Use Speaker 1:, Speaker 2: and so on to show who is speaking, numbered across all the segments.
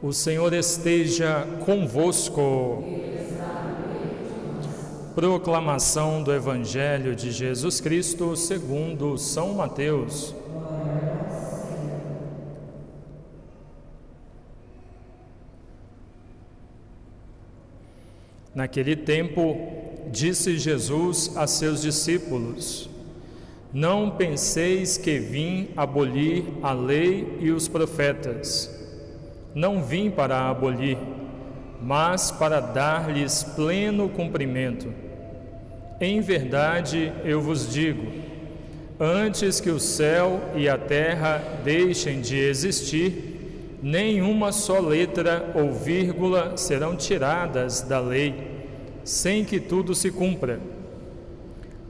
Speaker 1: O Senhor esteja convosco. Proclamação do Evangelho de Jesus Cristo segundo São Mateus. Naquele tempo, disse Jesus a seus discípulos: Não penseis que vim abolir a lei e os profetas. Não vim para abolir, mas para dar-lhes pleno cumprimento. Em verdade, eu vos digo, antes que o céu e a terra deixem de existir, nenhuma só letra ou vírgula serão tiradas da lei, sem que tudo se cumpra.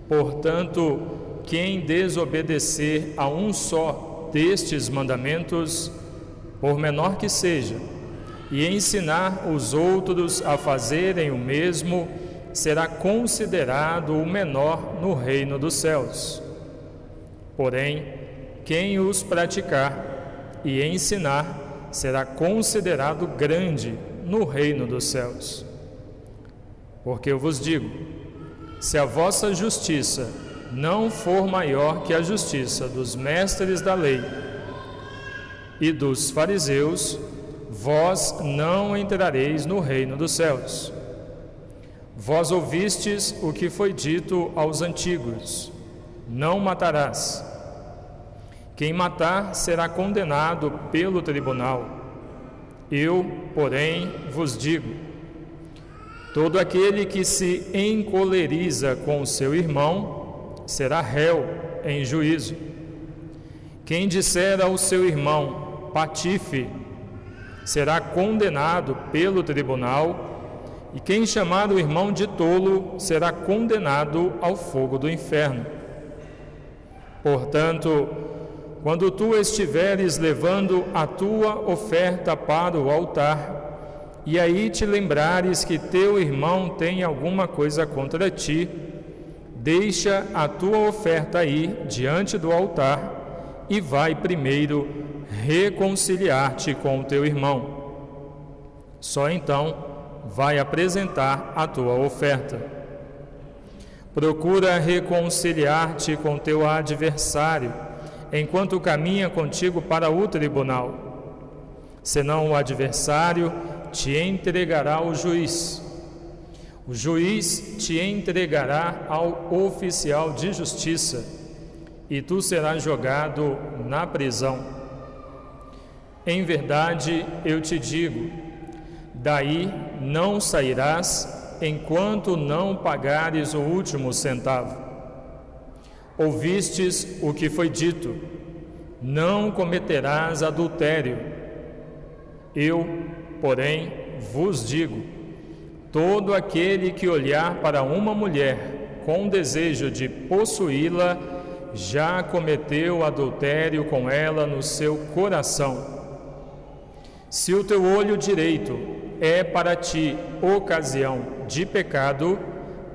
Speaker 1: Portanto, quem desobedecer a um só destes mandamentos, por menor que seja, e ensinar os outros a fazerem o mesmo, será considerado o menor no reino dos céus. Porém, quem os praticar e ensinar será considerado grande no reino dos céus. Porque eu vos digo, se a vossa justiça não for maior que a justiça dos mestres da lei e dos fariseus, vós não entrareis no reino dos céus. Vós ouvistes o que foi dito aos antigos: não matarás. Quem matar será condenado pelo tribunal. Eu, porém, vos digo: todo aquele que se encoleriza com o seu irmão será réu em juízo. Quem disser ao seu irmão: patife, será condenado pelo tribunal, e quem chamar o irmão de tolo será condenado ao fogo do inferno. Portanto, quando tu estiveres levando a tua oferta para o altar, e aí te lembrares que teu irmão tem alguma coisa contra ti, deixa a tua oferta aí diante do altar e vai primeiro reconciliar-te com o teu irmão. Só então vai apresentar a tua oferta. Procura reconciliar-te com teu adversário enquanto caminha contigo para o tribunal. Senão o adversário te entregará ao juiz. O juiz te entregará ao oficial de justiça e tu serás jogado na prisão. Em verdade, eu te digo, daí não sairás enquanto não pagares o último centavo. Ouvistes o que foi dito: não cometerás adultério. Eu, porém, vos digo: todo aquele que olhar para uma mulher com desejo de possuí-la, já cometeu adultério com ela no seu coração. Se o teu olho direito é para ti ocasião de pecado,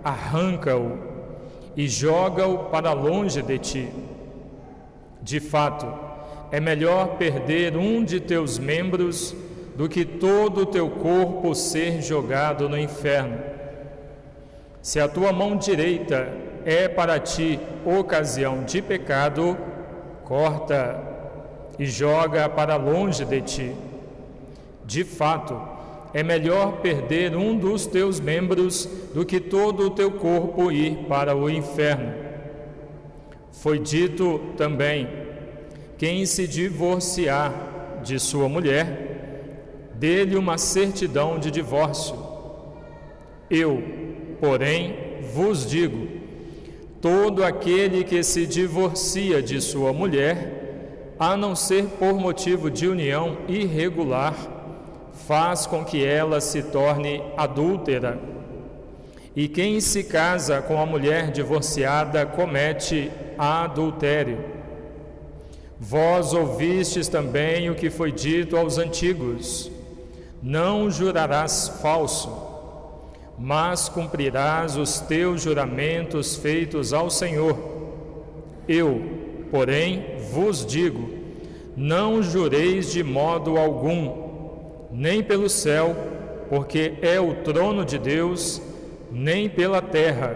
Speaker 1: arranca-o e joga-o para longe de ti. De fato, é melhor perder um de teus membros do que todo o teu corpo ser jogado no inferno. Se a tua mão direita é para ti ocasião de pecado, corta e joga para longe de ti. De fato, é melhor perder um dos teus membros do que todo o teu corpo ir para o inferno. Foi dito também: quem se divorciar de sua mulher, dê-lhe uma certidão de divórcio. Eu, porém, vos digo: todo aquele que se divorcia de sua mulher, a não ser por motivo de união irregular, faz com que ela se torne adúltera. E quem se casa com a mulher divorciada comete adultério. Vós ouvistes também o que foi dito aos antigos: não jurarás falso, mas cumprirás os teus juramentos feitos ao Senhor. Eu, porém, vos digo: não jureis de modo algum, nem pelo céu, porque é o trono de Deus, nem pela terra,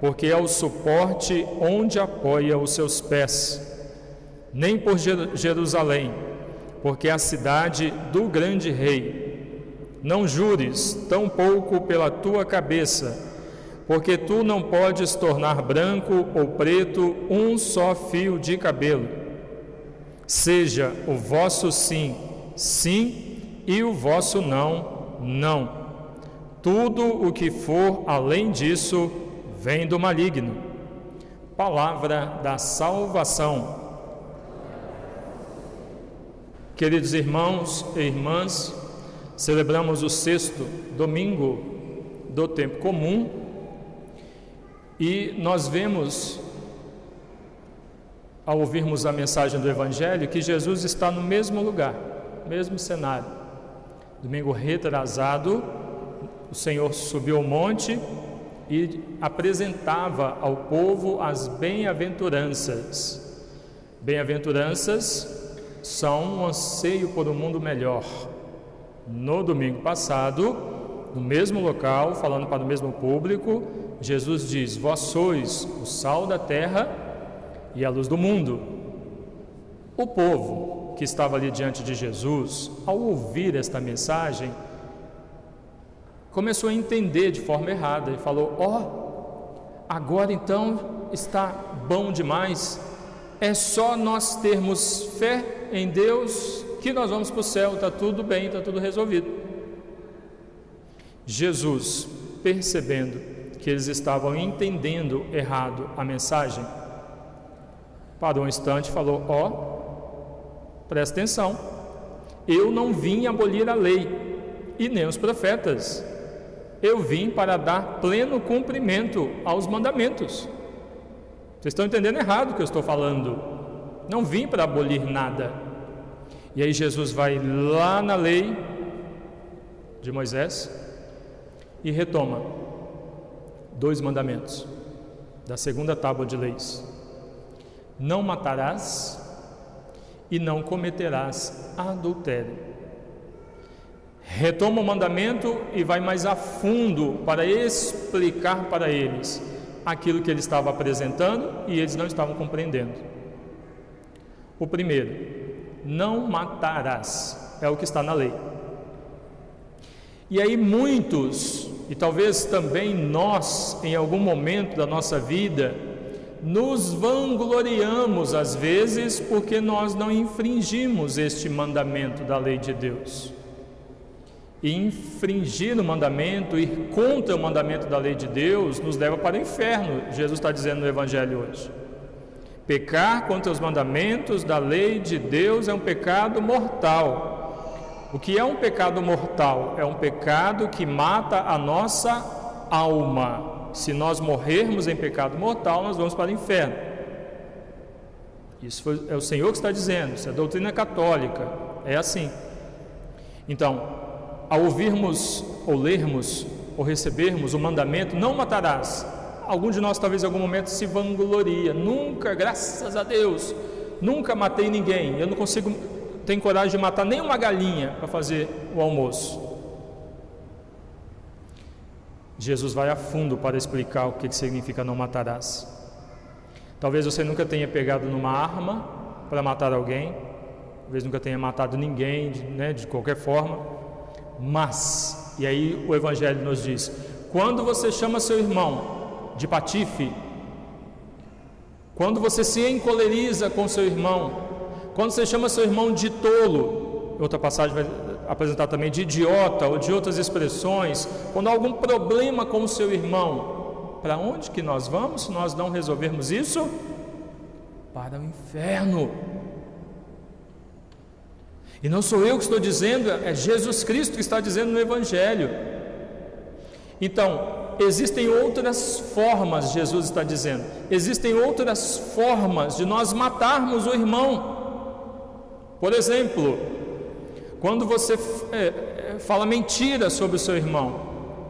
Speaker 1: porque é o suporte onde apoia os seus pés, nem por Jerusalém, porque é a cidade do grande rei. Não jures, tampouco pela tua cabeça, porque tu não podes tornar branco ou preto um só fio de cabelo. Seja o vosso sim, sim, e o vosso não, não. Tudo o que for além disso vem do maligno. Palavra da salvação. Queridos irmãos e irmãs, celebramos o 6º domingo do tempo comum e nós vemos, ao ouvirmos a mensagem do Evangelho, que Jesus está no mesmo lugar, mesmo cenário. Domingo retrasado, o Senhor subiu ao monte e apresentava ao povo as bem-aventuranças. Bem-aventuranças são um anseio por um mundo melhor. No domingo passado, no mesmo local, falando para o mesmo público, Jesus diz: vós sois o sal da terra e a luz do mundo. O povo que estava ali diante de Jesus, ao ouvir esta mensagem, começou a entender de forma errada e falou: agora então está bom demais, é só nós termos fé em Deus que nós vamos para o céu, está tudo bem, está tudo resolvido. Jesus, percebendo que eles estavam entendendo errado a mensagem, parou um instante e falou: presta atenção, eu não vim abolir a lei e nem os profetas, eu vim para dar pleno cumprimento aos mandamentos. Vocês estão entendendo errado o que eu estou falando, não vim para abolir nada. E aí Jesus vai lá na lei de Moisés e retoma 2 mandamentos da 2ª tábua de leis: não matarás e não cometerás adultério. Retoma o mandamento e vai mais a fundo para explicar para eles aquilo que ele estava apresentando e eles não estavam compreendendo. O primeiro: não matarás, é o que está na lei. E aí muitos, e talvez também nós, em algum momento da nossa vida, nos vangloriamos às vezes porque nós não infringimos este mandamento da lei de Deus. E infringir o mandamento, ir contra o mandamento da lei de Deus, nos leva para o inferno. Jesus está dizendo no Evangelho hoje: pecar contra os mandamentos da lei de Deus é um pecado mortal. O que é um pecado mortal? É um pecado que mata a nossa alma. Se nós morrermos em pecado mortal, nós vamos para o inferno. Isso é o Senhor que está dizendo, isso é a doutrina católica, é assim. Então, ao ouvirmos, ou lermos, ou recebermos o mandamento, não matarás, algum de nós talvez em algum momento se vangloria: nunca, graças a Deus, nunca matei ninguém, eu não consigo, tenho coragem de matar nem uma galinha para fazer o almoço. Jesus vai a fundo para explicar o que significa não matarás. Talvez você nunca tenha pegado numa arma para matar alguém, talvez nunca tenha matado ninguém, de qualquer forma, mas, e aí o Evangelho nos diz, quando você chama seu irmão de patife, quando você se encoleriza com seu irmão, quando você chama seu irmão de tolo, outra passagem vai apresentar também de idiota ou de outras expressões, quando há algum problema com o seu irmão, para onde que nós vamos se nós não resolvermos isso? Para o inferno. E não sou eu que estou dizendo, é Jesus Cristo que está dizendo no Evangelho. Então, existem outras formas, Jesus está dizendo, existem outras formas de nós matarmos o irmão. Por exemplo, quando você fala mentira sobre o seu irmão,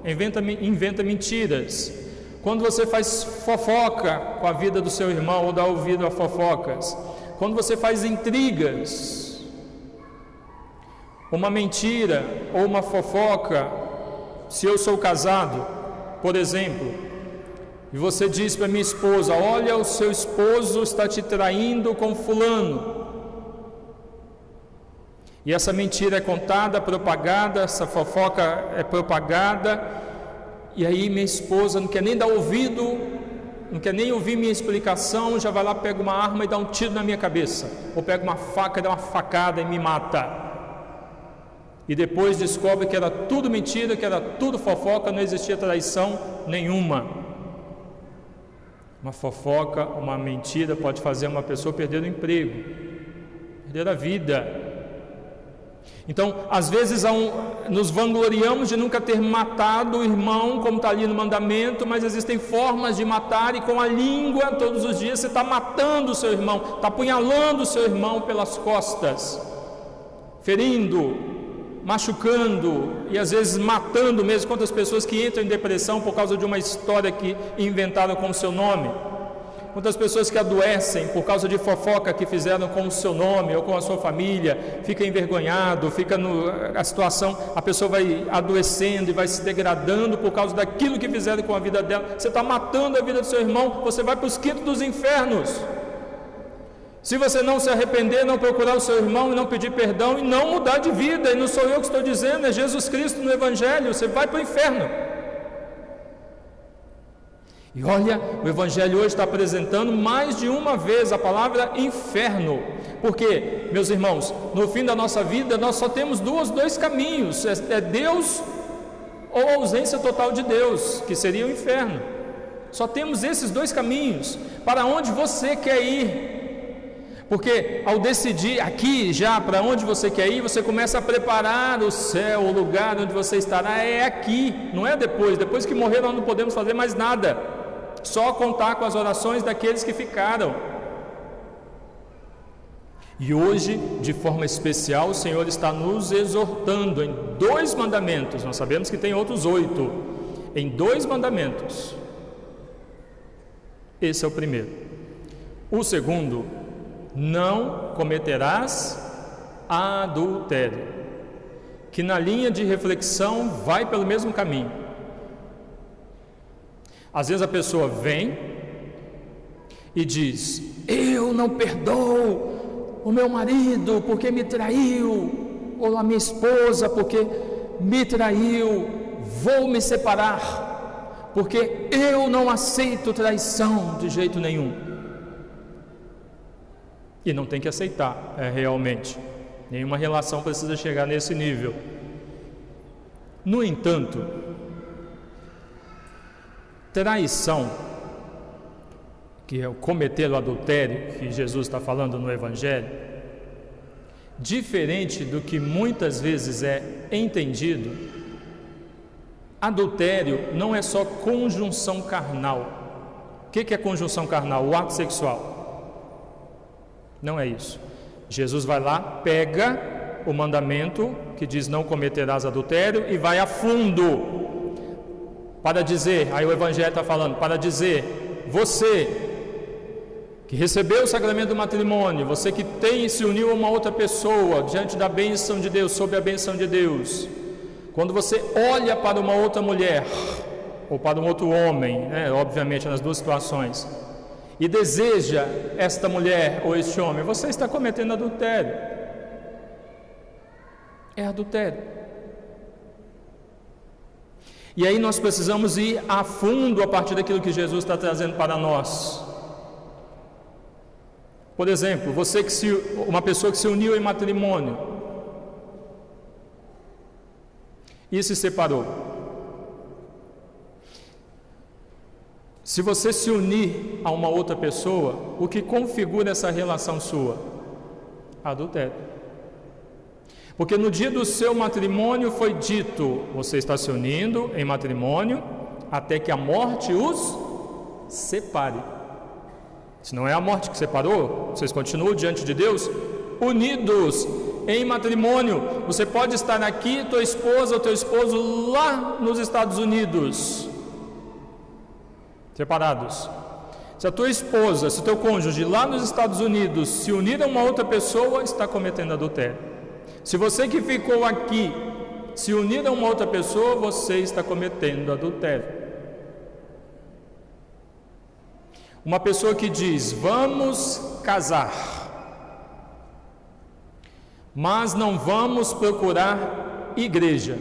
Speaker 1: inventa mentiras, quando você faz fofoca com a vida do seu irmão ou dá ouvido a fofocas, quando você faz intrigas, uma mentira ou uma fofoca, se eu sou casado, por exemplo, e você diz para minha esposa: olha, o seu esposo está te traindo com fulano, e essa mentira é contada, propagada, essa fofoca é propagada, e aí minha esposa não quer nem dar ouvido, não quer nem ouvir minha explicação, já vai lá, pega uma arma e dá um tiro na minha cabeça, ou pega uma faca e dá uma facada e me mata, e depois descobre que era tudo mentira, que era tudo fofoca, não existia traição nenhuma. Uma fofoca, uma mentira pode fazer uma pessoa perder o emprego, perder a vida. Então, às vezes nos vangloriamos de nunca ter matado o irmão, como está ali no mandamento, mas existem formas de matar, e com a língua, todos os dias, você está matando o seu irmão, está apunhalando o seu irmão pelas costas, ferindo, machucando, e às vezes matando mesmo. Quantas pessoas que entram em depressão por causa de uma história que inventaram com o seu nome? Quantas pessoas que adoecem por causa de fofoca que fizeram com o seu nome ou com a sua família, fica envergonhado, a situação, a pessoa vai adoecendo e vai se degradando por causa daquilo que fizeram com a vida dela. Você está matando a vida do seu irmão, você vai para os quintos dos infernos. Se você não se arrepender, não procurar o seu irmão e não pedir perdão e não mudar de vida, e não sou eu que estou dizendo, é Jesus Cristo no Evangelho, você vai para o inferno. E olha, o Evangelho hoje está apresentando mais de uma vez a palavra inferno, porque, meus irmãos, no fim da nossa vida nós só temos dois caminhos, é Deus ou a ausência total de Deus, que seria o inferno. Só temos esses dois caminhos. Para onde você quer ir? Porque ao decidir aqui já para onde você quer ir, você começa a preparar o céu, o lugar onde você estará é aqui, não é depois que morrer nós não podemos fazer mais nada, só contar com as orações daqueles que ficaram. E hoje, de forma especial, o Senhor está nos exortando em 2 mandamentos, nós sabemos que tem outros 8, em 2 mandamentos. Esse é o primeiro. O segundo: não cometerás adultério, que na linha de reflexão vai pelo mesmo caminho. Às vezes a pessoa vem e diz: eu não perdoo o meu marido porque me traiu, ou a minha esposa porque me traiu, vou me separar, porque eu não aceito traição de jeito nenhum. E não tem que aceitar, realmente. Nenhuma relação precisa chegar nesse nível. No entanto, traição, que é o cometer o adultério, que Jesus está falando no Evangelho, diferente do que muitas vezes é entendido, adultério não é só conjunção carnal. O que é conjunção carnal? O ato sexual. Não é isso. Jesus vai lá, pega o mandamento que diz não cometerás adultério e vai a fundo para dizer, aí o Evangelho está falando, para dizer: você que recebeu o sacramento do matrimônio, você que se uniu a uma outra pessoa diante da bênção de Deus, sob a bênção de Deus, quando você olha para uma outra mulher ou para um outro homem, obviamente nas duas situações, e deseja esta mulher ou este homem, você está cometendo adultério. É adultério. E aí nós precisamos ir a fundo a partir daquilo que Jesus está trazendo para nós. Por exemplo, uma pessoa que se uniu em matrimônio e se separou. Se você se unir a uma outra pessoa, o que configura essa relação sua? Adultério. Porque no dia do seu matrimônio foi dito: você está se unindo em matrimônio até que a morte os separe. Se não é a morte que separou, vocês continuam diante de Deus unidos em matrimônio. Você pode estar aqui, tua esposa ou teu esposo lá nos Estados Unidos, separados. Se a tua esposa, se o teu cônjuge lá nos Estados Unidos se unir a uma outra pessoa, está cometendo adultério. Se você que ficou aqui se unir a uma outra pessoa, você está cometendo adultério. Uma pessoa que diz: vamos casar, mas não vamos procurar igreja,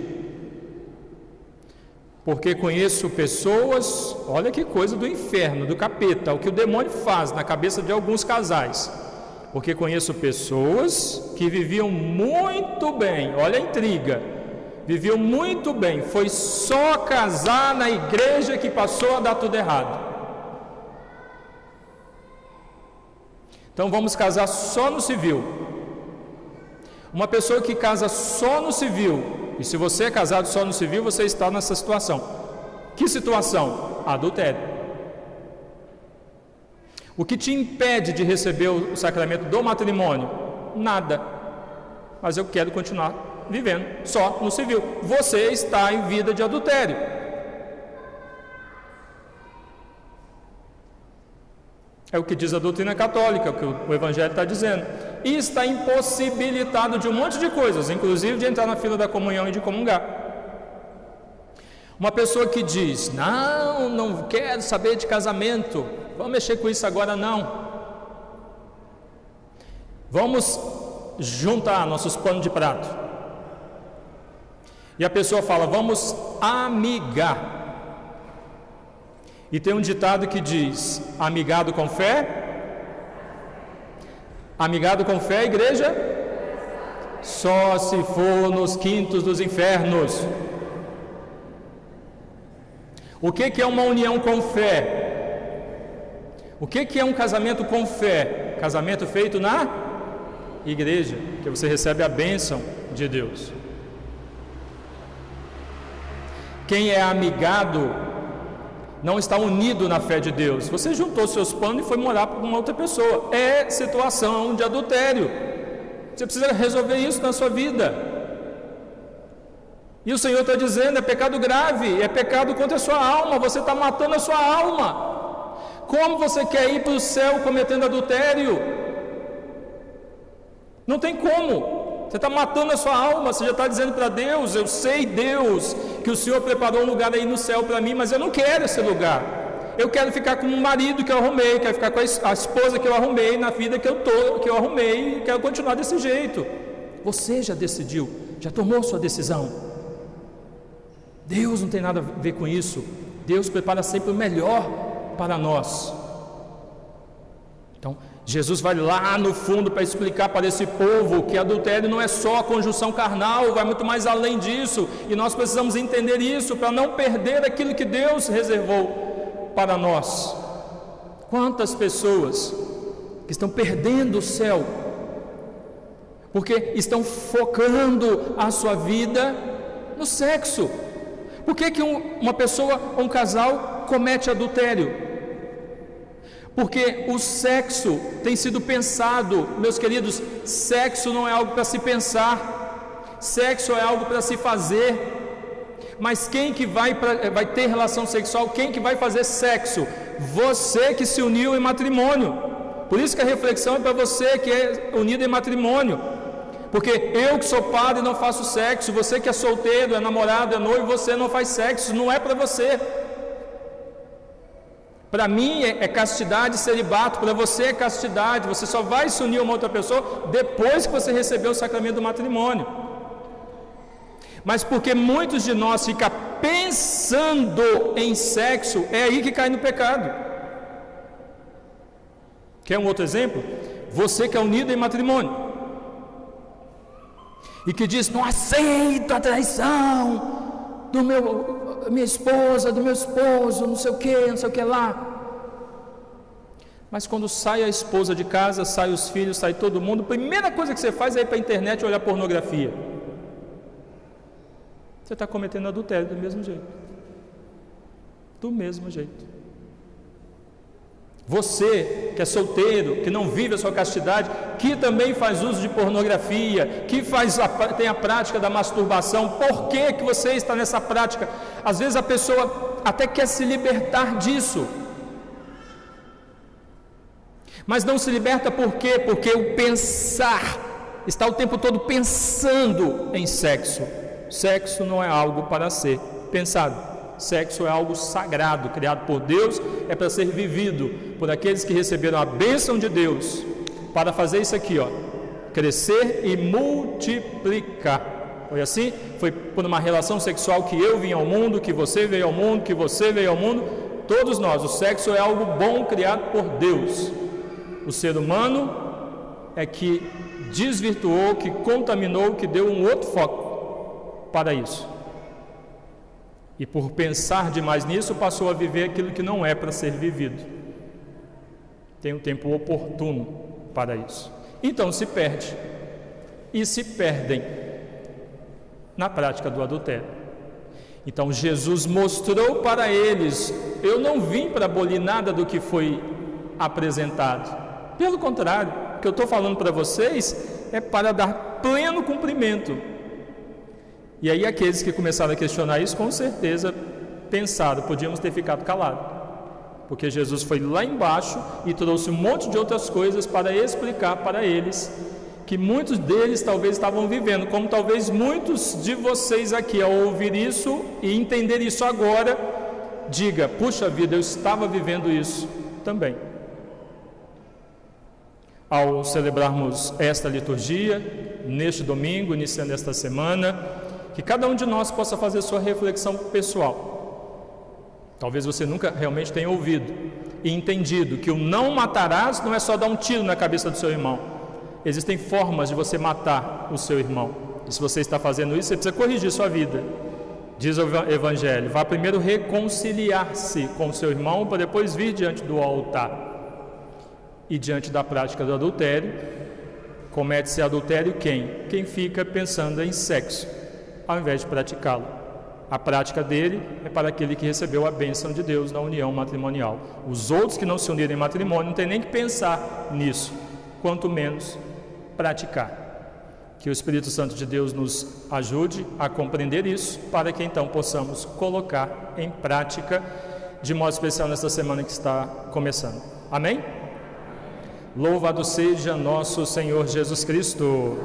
Speaker 1: porque conheço pessoas, olha que coisa do inferno, do capeta, o que o demônio faz na cabeça de alguns casais. Porque conheço pessoas que viviam muito bem, olha a intriga, viviam muito bem, foi só casar na igreja que passou a dar tudo errado. Então vamos casar só no civil. Uma pessoa que casa só no civil, e se você é casado só no civil, você está nessa situação. Que situação? Adultério. O que te impede de receber o sacramento do matrimônio? Nada. Mas eu quero continuar vivendo só no civil. Você está em vida de adultério. É o que diz a doutrina católica, o que o Evangelho está dizendo. E está impossibilitado de um monte de coisas, inclusive de entrar na fila da comunhão e de comungar. Uma pessoa que diz: não quero saber de casamento, vamos mexer com isso agora não. Vamos juntar nossos panos de prato. E a pessoa fala: vamos amigar. E tem um ditado que diz: amigado com fé. Amigado com fé, igreja? Só se for nos quintos dos infernos. O que é uma união com fé? O que é um casamento com fé? Casamento feito na igreja, que você recebe a bênção de Deus. Quem é amigado não está unido na fé de Deus. Você juntou seus panos e foi morar com uma outra pessoa. É situação de adultério. Você precisa resolver isso na sua vida. E o Senhor está dizendo: é pecado grave, é pecado contra a sua alma. Você está matando a sua alma. Como você quer ir para o céu cometendo adultério? Não tem como. Você está matando a sua alma. Você já está dizendo para Deus: eu sei, Deus, que o Senhor preparou um lugar aí no céu para mim, mas eu não quero esse lugar. Eu quero ficar com o marido que eu arrumei, quero ficar com a esposa que eu arrumei, na vida que eu arrumei, e quero continuar desse jeito. Você já decidiu, já tomou sua decisão. Deus não tem nada a ver com isso. Deus prepara sempre o melhor para nós. Então, Jesus vai lá no fundo para explicar para esse povo que adultério não é só a conjunção carnal, vai muito mais além disso, e nós precisamos entender isso para não perder aquilo que Deus reservou para nós. Quantas pessoas que estão perdendo o céu porque estão focando a sua vida no sexo? Por que uma pessoa ou um casal comete adultério? Porque o sexo tem sido pensado, meus queridos, sexo não é algo para se pensar, sexo é algo para se fazer. Mas quem que vai ter relação sexual? Quem que vai fazer sexo? Você que se uniu em matrimônio. Por isso que a reflexão é para você que é unido em matrimônio. Porque eu que sou padre não faço sexo, você que é solteiro, é namorado, é noivo, você não faz sexo, não é para você. Para mim é castidade e celibato, para você é castidade. Você só vai se unir a uma outra pessoa depois que você recebeu o sacramento do matrimônio. Mas porque muitos de nós ficam pensando em sexo, é aí que cai no pecado. Quer um outro exemplo? Você que é unido em matrimônio e que diz: não aceito a traição do minha esposa, do meu esposo, não sei o que lá. Mas quando sai a esposa de casa, sai os filhos, sai todo mundo, a primeira coisa que você faz é ir para a internet olhar pornografia. Você está cometendo adultério do mesmo jeito. Do mesmo jeito. Você que é solteiro, que não vive a sua castidade, que também faz uso de pornografia, que tem a prática da masturbação, por que você está nessa prática? Às vezes a pessoa até quer se libertar disso, mas não se liberta por quê? Porque o pensar está o tempo todo pensando em sexo. Sexo não é algo para ser pensado. Sexo é algo sagrado, criado por Deus, é para ser vivido por aqueles que receberam a bênção de Deus, para fazer isso aqui, ó, crescer e multiplicar. Foi assim? Foi por uma relação sexual que eu vim ao mundo, que você veio ao mundo, que você veio ao mundo, todos nós. O sexo é algo bom criado por Deus. O ser humano é que desvirtuou, que contaminou, que deu um outro foco para isso. E por pensar demais nisso, passou a viver aquilo que não é para ser vivido. Tem um tempo oportuno para isso. Então se perde. E se perdem na prática do adultério. Então Jesus mostrou para eles: eu não vim para abolir nada do que foi apresentado. Pelo contrário, o que eu estou falando para vocês é para dar pleno cumprimento. E aí aqueles que começaram a questionar isso, com certeza pensaram, podíamos ter ficado calados, porque Jesus foi lá embaixo e trouxe um monte de outras coisas para explicar para eles, que muitos deles talvez estavam vivendo, como talvez muitos de vocês aqui, ao ouvir isso e entender isso agora, diga: puxa vida, eu estava vivendo isso também. Ao celebrarmos esta liturgia, neste domingo, iniciando esta semana, que cada um de nós possa fazer sua reflexão pessoal. Talvez você nunca realmente tenha ouvido e entendido que o não matarás não é só dar um tiro na cabeça do seu irmão. Existem formas de você matar o seu irmão. E se você está fazendo isso, você precisa corrigir sua vida. Diz o Evangelho: vá primeiro reconciliar-se com o seu irmão, para depois vir diante do altar. E diante da prática do adultério, comete-se adultério quem? Quem fica pensando em sexo, ao invés de praticá-lo. A prática dele é para aquele que recebeu a bênção de Deus na união matrimonial. Os outros que não se uniram em matrimônio não tem nem que pensar nisso, quanto menos praticar. Que o Espírito Santo de Deus nos ajude a compreender isso, para que então possamos colocar em prática, de modo especial nesta semana que está começando. Amém? Louvado seja nosso Senhor Jesus Cristo.